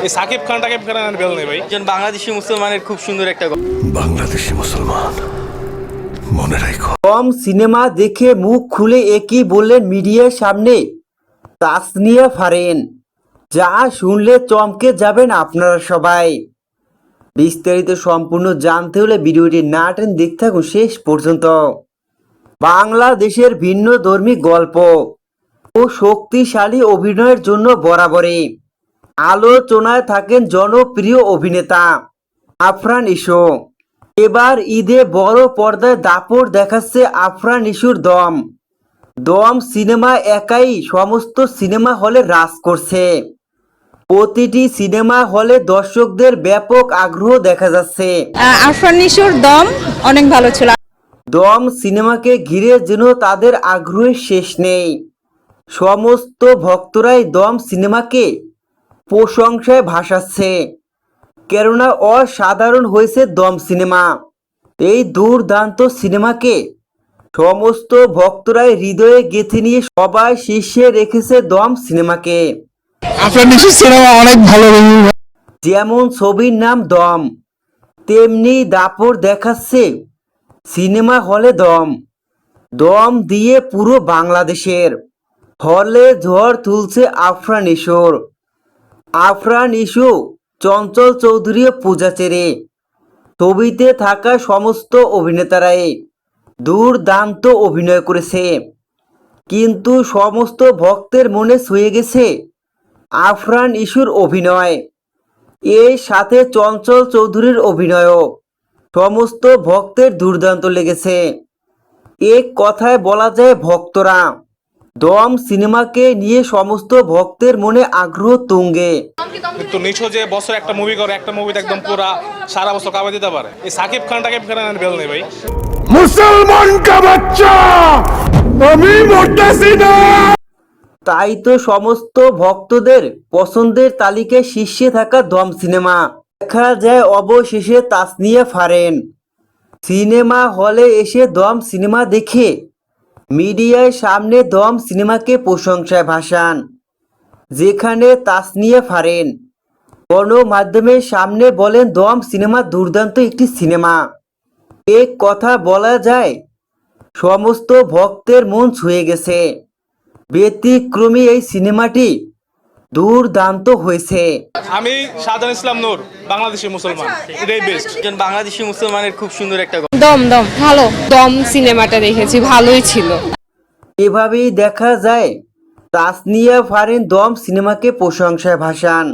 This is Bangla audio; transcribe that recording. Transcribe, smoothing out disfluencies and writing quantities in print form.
এই সাকিব খান বেল নেই ভাই। একজন বাংলাদেশি মুসলমানের খুব সুন্দর একটা গল্প। বাংলাদেশি মুসলমান মনে রাখো। কম সিনেমা দেখে মুখ খুলে একই বললেন মিডিয়ার সামনে তাসনিয়া ফারিন। যা শুনলে চমকে যাবেন আপনারা সবাই। বিস্তারিত সম্পূর্ণ জানতে হলে ভিডিওটি না টেনে দেখতে থাকুন শেষ পর্যন্ত। বাংলাদেশের ভিন্ন ধর্মী গল্প ও শক্তিশালী অভিনয়ের জন্য বরাবরই আলোচনায় থাকেন জনপ্রিয় অভিনেতা আফরান ইসু। এবার ঈদে বড় পর্দায় দাপট দেখাচ্ছে আফরান ইসুর দম। দম সিনেমা একাই সমস্ত সিনেমা হলে রাজ করছে। প্রতিটি সিনেমা হলে দর্শকদের ব্যাপক আগ্রহ দেখা যাচ্ছে। আফরান নিশোর দম অনেক ভালো ছিল। দম সিনেমাকে ঘিরে যেন তাদের আগ্রহের শেষ নেই। সমস্ত ভক্তরাই দম সিনেমাকে প্রশংসায় ভাসাচ্ছে, কেননা অসাধারণ হয়েছে দম সিনেমা। এই দুর্দান্ত সিনেমাকে সমস্ত ভক্তরাই হৃদয়ে গেঁথে নিয়ে সবাই শীর্ষে রেখেছে দম সিনেমাকে। আফরান নিশোর সিনেমা অনেক ভালো। যেমন ছবির নাম দম, তেমনি দাপট দেখাচ্ছে সিনেমা হলে দম। দম দিয়ে পুরো বাংলাদেশের হলে ঝড় তুলছে আফরান ইসুর। আফরান ইসু, চঞ্চল চৌধুরী ও পূজা চেরি, ছবিতে থাকা সমস্ত অভিনেতারাই দুর্দান্ত অভিনয় করেছে। কিন্তু সমস্ত ভক্তের মনে ছুঁয়ে গেছে আফরান ইসুর অভিনয়। এর সাথে চঞ্চল চৌধুরীর অভিনয়ও সমস্ত ভক্তের দুর্দান্ত লেগেছে। এক কথায় বলা যায় ভক্তরা দম সিনেমাকে নিয়ে সমস্ত ভক্তের মনে আগ্রহ তুঙ্গে। কিন্তু নিশো যে বছর একটা মুভি করে, একটা মুভিতে একদম পুরা সারা বছর কামাই দিতে পারে। এই সাকিব খান বেল নেই ভাই। মুসলমান কা বাচ্চা আমি মরতেছি না। তাই তো সমস্ত ভক্তদের পছন্দের তালিকায় শীর্ষে থাকা দম সিনেমা। দেখা যায় অবশেষে তাসনিয়া ফারিন সিনেমা হলে এসে দম সিনেমা দেখে মিডিয়ার সামনে দম সিনেমাকে প্রশংসায় ভাসান। যেখানে তাসনিয়া ফারিন গণমাধ্যমের সামনে বলেন দম সিনেমা দুর্দান্ত একটি সিনেমা। এক কথা বলা যায় সমস্ত ভক্তের মন ছুঁয়ে গেছে। ব্যতিক্রমী এই সিনেমাটি দুর্দান্ত হয়েছে। আমি শাহজাহান ইসলাম নূর, বাংলাদেশি মুসলমান, এটাই বেস্ট। একজন বাংলাদেশি মুসলমানের খুব সুন্দর একটা গল্প। দম দম ভালো। দম সিনেমাটা দেখেছি, ভালোই ছিল। এভাবেই দেখা যায় তাসনিয়া ফারিন দম সিনেমাকে প্রশংসায় ভাসান।